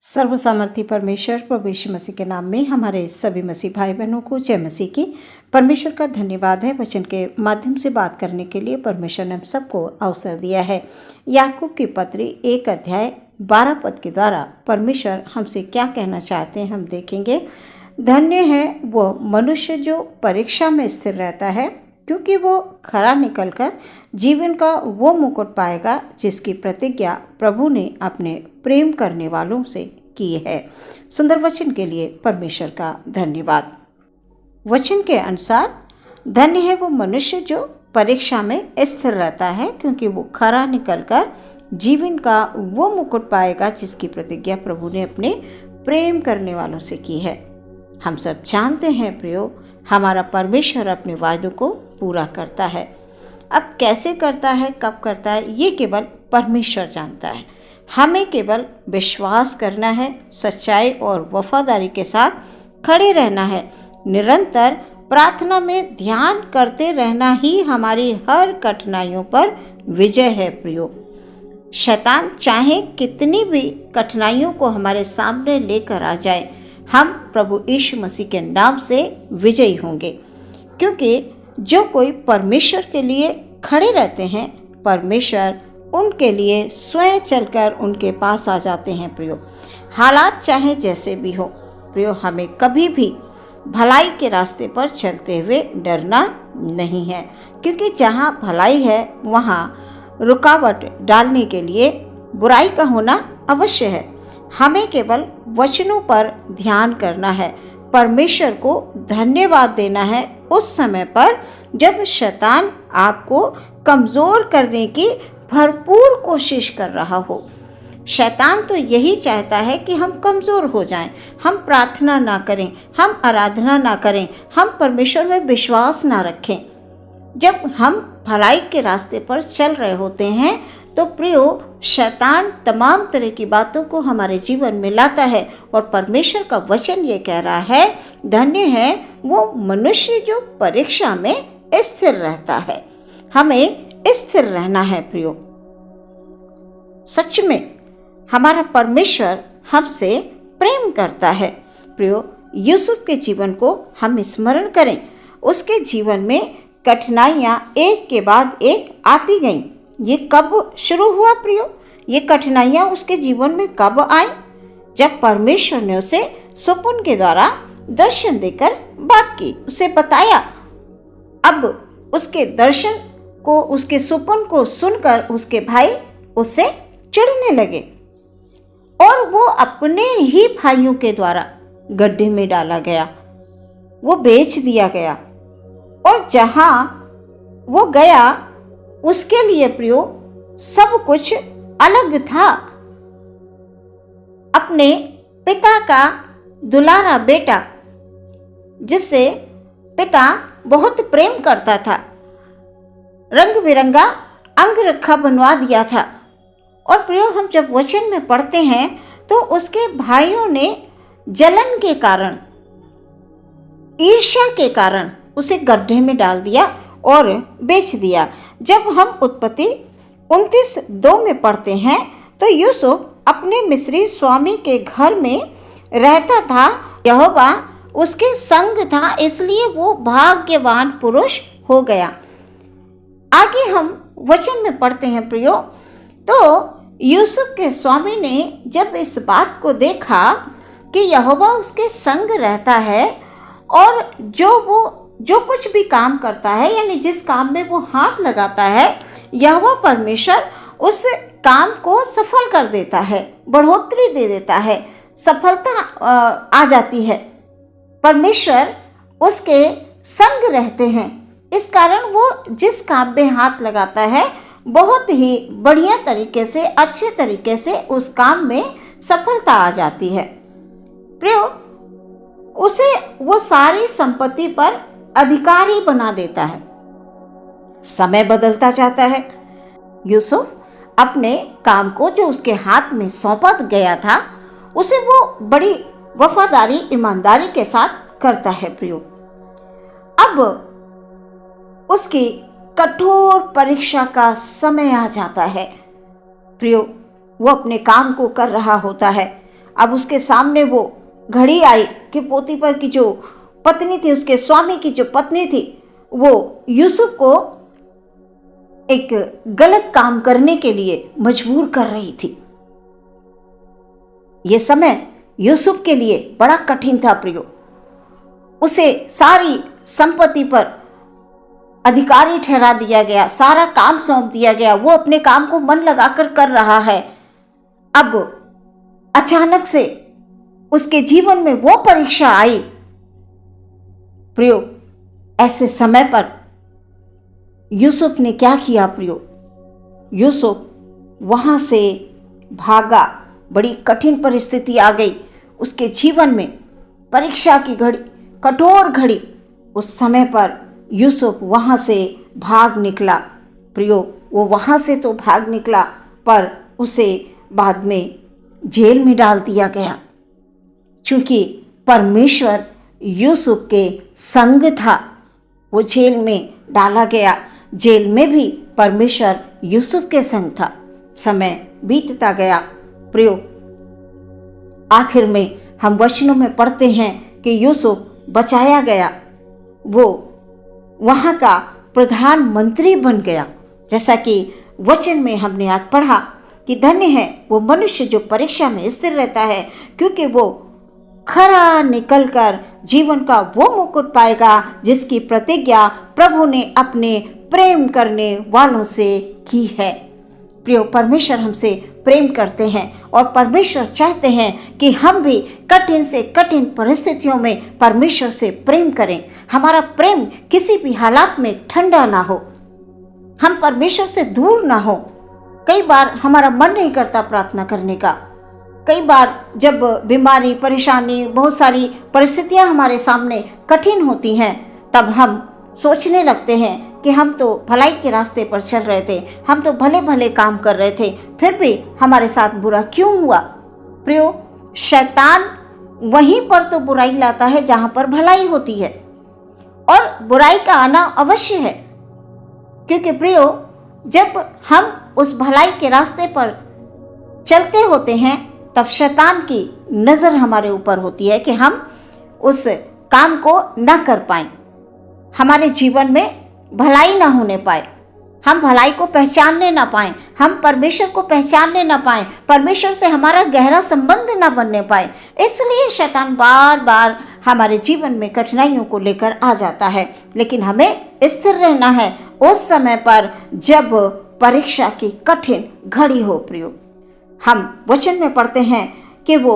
सर्वसामर्थी परमेश्वर प्रभु यीशु मसीह के नाम में हमारे सभी मसीह भाई बहनों को जय मसीह की। परमेश्वर का धन्यवाद है वचन के माध्यम से बात करने के लिए परमेश्वर ने हम सबको अवसर दिया है। याकूब की पत्री 1 अध्याय 12 पद के द्वारा परमेश्वर हमसे क्या कहना चाहते हैं हम देखेंगे। धन्य है वो मनुष्य जो परीक्षा में स्थिर रहता है, क्योंकि वो खरा निकलकर जीवन का वो मुकुट पाएगा जिसकी प्रतिज्ञा प्रभु ने अपने प्रेम करने वालों से की है। सुंदर वचन के लिए परमेश्वर का धन्यवाद। वचन के अनुसार धन्य है वो मनुष्य जो परीक्षा में स्थिर रहता है, क्योंकि वो खरा निकलकर जीवन का वो मुकुट पाएगा जिसकी प्रतिज्ञा प्रभु ने अपने प्रेम करने वालों से की है। हम सब जानते हैं प्रियो, हमारा परमेश्वर अपने वायदों को पूरा करता है। अब कैसे करता है, कब करता है, ये केवल परमेश्वर जानता है। हमें केवल विश्वास करना है, सच्चाई और वफादारी के साथ खड़े रहना है। निरंतर प्रार्थना में ध्यान करते रहना ही हमारी हर कठिनाइयों पर विजय है प्रियो। शैतान चाहे कितनी भी कठिनाइयों को हमारे सामने लेकर आ जाए, हम प्रभु यीशु मसीह के नाम से विजयी होंगे, क्योंकि जो कोई परमेश्वर के लिए खड़े रहते हैं, परमेश्वर उनके लिए स्वयं चलकर उनके पास आ जाते हैं प्रियो। हालात चाहे जैसे भी हो प्रियो, हमें कभी भी भलाई के रास्ते पर चलते हुए डरना नहीं है, क्योंकि जहाँ भलाई है वहाँ रुकावट डालने के लिए बुराई का होना अवश्य है। हमें केवल वचनों पर ध्यान करना है, परमेश्वर को धन्यवाद देना है उस समय पर जब शैतान आपको कमज़ोर करने की भरपूर कोशिश कर रहा हो। शैतान तो यही चाहता है कि हम कमज़ोर हो जाएं, हम प्रार्थना ना करें, हम आराधना ना करें, हम परमेश्वर में विश्वास ना रखें। जब हम भलाई के रास्ते पर चल रहे होते हैं तो प्रियो, शैतान तमाम तरह की बातों को हमारे जीवन में लाता है, और परमेश्वर का वचन ये कह रहा है, धन्य है वो मनुष्य जो परीक्षा में स्थिर रहता है। हमें स्थिर रहना है प्रियो। सच में हमारा परमेश्वर हमसे प्रेम करता है प्रियो। यूसुफ के जीवन को हम स्मरण करें। उसके जीवन में कठिनाइयाँ एक के बाद एक आती गईं। ये कब शुरू हुआ प्रियो? ये कठिनाइयाँ उसके जीवन में कब आई? जब परमेश्वर ने उसे स्वप्न के द्वारा दर्शन देकर बात की, उसे बताया। अब उसके दर्शन को, उसके स्वप्न को सुनकर उसके भाई उससे चिढ़ने लगे और वो अपने ही भाइयों के द्वारा गड्ढे में डाला गया, वो बेच दिया गया। और जहाँ वो गया उसके लिए प्रियो सब कुछ अलग था। अपने पिता का दुलारा बेटा, जिससे पिता बहुत प्रेम करता था, रंग बिरंगा अंगरखा बनवा दिया था। और प्रियो, हम जब वचन में पढ़ते हैं तो उसके भाइयों ने जलन के कारण, ईर्ष्या के कारण उसे गड्ढे में डाल दिया और बेच दिया। जब हम उत्पत्ति 29:2 में पढ़ते हैं तो यूसुफ अपने मिस्री स्वामी के घर में रहता था, यहोवा उसके संग था, इसलिए वो भाग्यवान पुरुष हो गया। आगे हम वचन में पढ़ते हैं प्रियो, तो यूसुफ के स्वामी ने जब इस बात को देखा कि यहोवा उसके संग रहता है और जो कुछ भी काम करता है, यानी जिस काम में वो हाथ लगाता है, यहोवा परमेश्वर उस काम को सफल कर देता है, बढ़ोतरी दे देता है, सफलता आ जाती है। परमेश्वर उसके संग रहते हैं, इस कारण वो जिस काम में हाथ लगाता है बहुत ही बढ़िया तरीके से, अच्छे तरीके से उस काम में सफलता आ जाती है। प्रियो, उसे वो सारी संपत्ति पर अधिकारी बना देता है। समय बदलता जाता है। यूसुफ अपने काम को जो उसके हाथ में सौंपा गया था, उसे वो बड़ी वफादारी, ईमानदारी के साथ करता है प्रियो। अब उसकी कठोर परीक्षा का समय आ जाता है प्रियो। वो अपने काम को कर रहा होता है, अब उसके सामने वो घड़ी आई कि पोतीफर की जो पत्नी थी, उसके स्वामी की जो पत्नी थी, वो यूसुफ को एक गलत काम करने के लिए मजबूर कर रही थी। यह समय यूसुफ के लिए बड़ा कठिन था प्रियो। उसे सारी संपत्ति पर अधिकारी ठहरा दिया गया, सारा काम सौंप दिया गया, वो अपने काम को मन लगाकर कर रहा है। अब अचानक से उसके जीवन में वो परीक्षा आई प्रियो। ऐसे समय पर यूसुफ ने क्या किया प्रियो? यूसुफ वहां से भागा। बड़ी कठिन परिस्थिति आ गई उसके जीवन में, परीक्षा की घड़ी, कठोर घड़ी। उस समय पर यूसुफ वहां से भाग निकला प्रियो। वो वहां से तो भाग निकला, पर उसे बाद में जेल में डाल दिया गया, क्योंकि परमेश्वर यूसुफ के संग था। वो जेल में डाला गया, जेल में भी परमेश्वर यूसुफ के संग था। समय बीतता गया प्रियो। आखिर में हम वचनों में पढ़ते हैं कि यूसुफ बचाया गया, वो वहाँ का प्रधानमंत्री बन गया। जैसा कि वचन में हमने आज पढ़ा कि धन्य है वो मनुष्य जो परीक्षा में स्थिर रहता है, क्योंकि वो खरा निकलकर जीवन का वो मुकुट पाएगा जिसकी प्रतिज्ञा प्रभु ने अपने प्रेम करने वालों से की है। प्रियो, परमेश्वर हमसे प्रेम करते हैं और परमेश्वर चाहते हैं कि हम भी कठिन से कठिन परिस्थितियों में परमेश्वर से प्रेम करें। हमारा प्रेम किसी भी हालात में ठंडा ना हो, हम परमेश्वर से दूर ना हो। कई बार हमारा मन नहीं करता प्रार्थना करने का। कई बार जब बीमारी, परेशानी, बहुत सारी परिस्थितियां हमारे सामने कठिन होती हैं, तब हम सोचने लगते हैं कि हम तो भलाई के रास्ते पर चल रहे थे, हम तो भले भले काम कर रहे थे, फिर भी हमारे साथ बुरा क्यों हुआ? प्रियो, शैतान वहीं पर तो बुराई लाता है जहां पर भलाई होती है, और बुराई का आना अवश्य है। क्योंकि प्रियो, जब हम उस भलाई के रास्ते पर चलते होते हैं, तब शैतान की नज़र हमारे ऊपर होती है कि हम उस काम को न कर पाएं, हमारे जीवन में भलाई ना होने पाए, हम भलाई को पहचानने ना पाएं, हम परमेश्वर को पहचानने ना पाएं, परमेश्वर से हमारा गहरा संबंध ना बनने पाए। इसलिए शैतान बार बार हमारे जीवन में कठिनाइयों को लेकर आ जाता है। लेकिन हमें स्थिर रहना है उस समय पर जब परीक्षा की कठिन घड़ी हो। प्रियो, हम वचन में पढ़ते हैं कि वो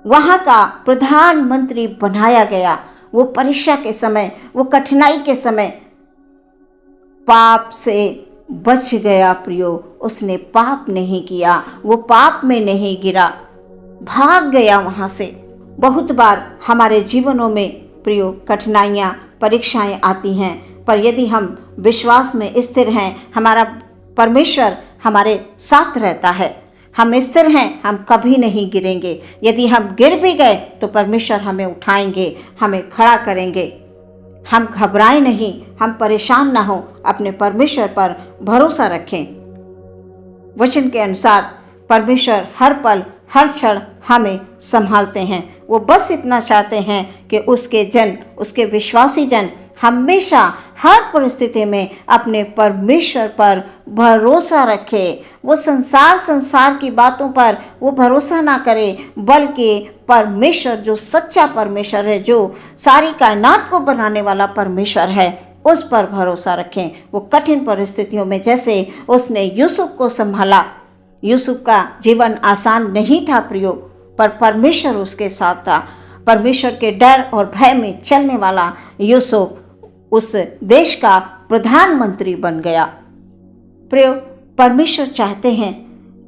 वहाँ का प्रधानमंत्री बनाया गया। वो परीक्षा के समय, वो कठिनाई के समय पाप से बच गया प्रियो। उसने पाप नहीं किया, वो पाप में नहीं गिरा, भाग गया वहाँ से। बहुत बार हमारे जीवनों में प्रियो कठिनाइयाँ, परीक्षाएं आती हैं, पर यदि हम विश्वास में स्थिर हैं, हमारा परमेश्वर हमारे साथ रहता है, हम स्थिर हैं, हम कभी नहीं गिरेंगे। यदि हम गिर भी गए तो परमेश्वर हमें उठाएंगे, हमें खड़ा करेंगे। हम घबराएं नहीं, हम परेशान ना हो, अपने परमेश्वर पर भरोसा रखें। वचन के अनुसार परमेश्वर हर पल, हर क्षण हमें संभालते हैं। वो बस इतना चाहते हैं कि उसके जन, उसके विश्वासी जन हमेशा हर परिस्थिति में अपने परमेश्वर पर भरोसा रखे। वो संसार की बातों पर वो भरोसा ना करे, बल्कि परमेश्वर जो सच्चा परमेश्वर है, जो सारी कायनात को बनाने वाला परमेश्वर है, उस पर भरोसा रखें। वो कठिन परिस्थितियों में जैसे उसने यूसुफ को संभाला, यूसुफ का जीवन आसान नहीं था प्रियो, पर परमेश्वर उसके साथ था। परमेश्वर के डर और भय में चलने वाला यूसुफ उस देश का प्रधानमंत्री बन गया। प्रियो, परमेश्वर चाहते हैं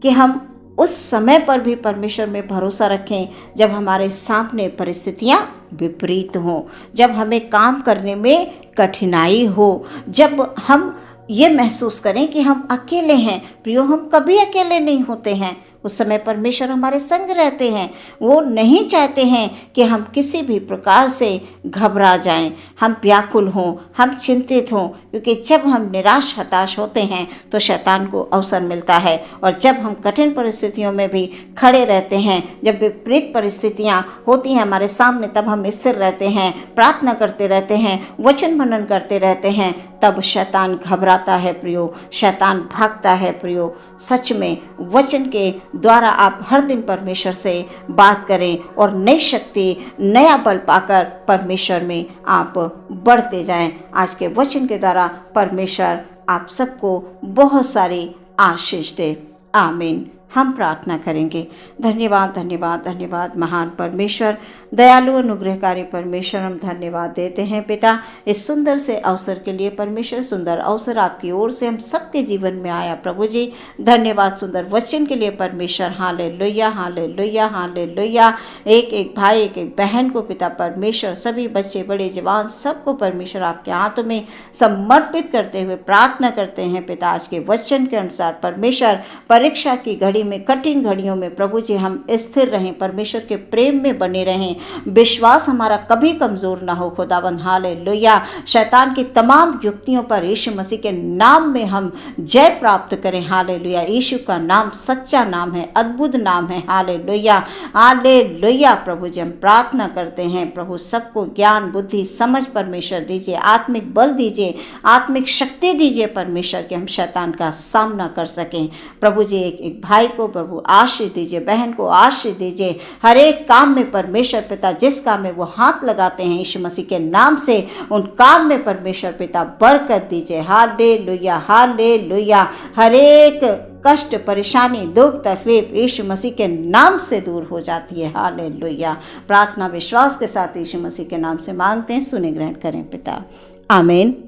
कि हम उस समय पर भी परमेश्वर में भरोसा रखें जब हमारे सामने परिस्थितियां विपरीत हों, जब हमें काम करने में कठिनाई हो, जब हम ये महसूस करें कि हम अकेले हैं। प्रियो, हम कभी अकेले नहीं होते हैं। उस समय परमेश्वर हमारे संग रहते हैं। वो नहीं चाहते हैं कि हम किसी भी प्रकार से घबरा जाएं, हम व्याकुल हों, हम चिंतित हों, क्योंकि जब हम निराश हताश होते हैं तो शैतान को अवसर मिलता है। और जब हम कठिन परिस्थितियों में भी खड़े रहते हैं, जब विपरीत परिस्थितियाँ होती हैं हमारे सामने, तब हम स्थिर रहते हैं, प्रार्थना करते रहते हैं, वचन मनन करते रहते हैं, तब शैतान घबराता है प्रियो, शैतान भागता है प्रियो। सच में वचन के द्वारा आप हर दिन परमेश्वर से बात करें और नई शक्ति, नया बल पाकर परमेश्वर में आप बढ़ते जाएं। आज के वचन के द्वारा परमेश्वर आप सबको बहुत सारी आशीष दे। आमीन। हम प्रार्थना करेंगे। धन्यवाद धन्यवाद धन्यवाद महान परमेश्वर, दयालु अनुग्रहकारी परमेश्वर, हम धन्यवाद देते हैं पिता इस सुंदर से अवसर के लिए। परमेश्वर सुंदर अवसर आपकी ओर से हम सबके जीवन में आया प्रभु जी। धन्यवाद सुंदर वचन के लिए परमेश्वर। Hallelujah hallelujah hallelujah. एक एक भाई, एक एक बहन को पिता परमेश्वर, सभी बच्चे बड़े जवान सबको परमेश्वर आपके हाथों में समर्पित करते हुए प्रार्थना करते हैं पिता। आज के वचन के अनुसार परमेश्वर परीक्षा की घड़ी में, कठिन घड़ियों में प्रभु जी हम स्थिर रहें, परमेश्वर के प्रेम में बने रहें, विश्वास हमारा कभी कमजोर ना हो खुदावंद। हालेलुया। शैतान की तमाम युक्तियों पर यीशु मसीह के नाम में हम जय प्राप्त करें। हालेलुया। यीशु का नाम सच्चा नाम है, अद्भुत नाम है। Hallelujah hallelujah. प्रभु जी हम प्रार्थना करते हैं प्रभु सबको ज्ञान बुद्धि समझ परमेश्वर दीजिए, आत्मिक बल दीजिए, आत्मिक शक्ति दीजिए परमेश्वर के हम शैतान का सामना कर सकें। प्रभु जी एक एक भाई को प्रभु आशीष दीजिए, बहन को आशीष दीजिए। हर एक काम में परमेश्वर पिता जिस काम में वो हाथ लगाते हैं यीशु मसीह के नाम से, उन काम में परमेश्वर पिता बरकत दीजिए। Hallelujah hallelujah. हर एक कष्ट परेशानी दुख तकलीफ यीशु मसीह के नाम से दूर हो जाती है। हालेलुया। प्रार्थना विश्वास के साथ यीशु मसीह के नाम से मांगते हैं, सुने ग्रहण करें पिता। आमीन।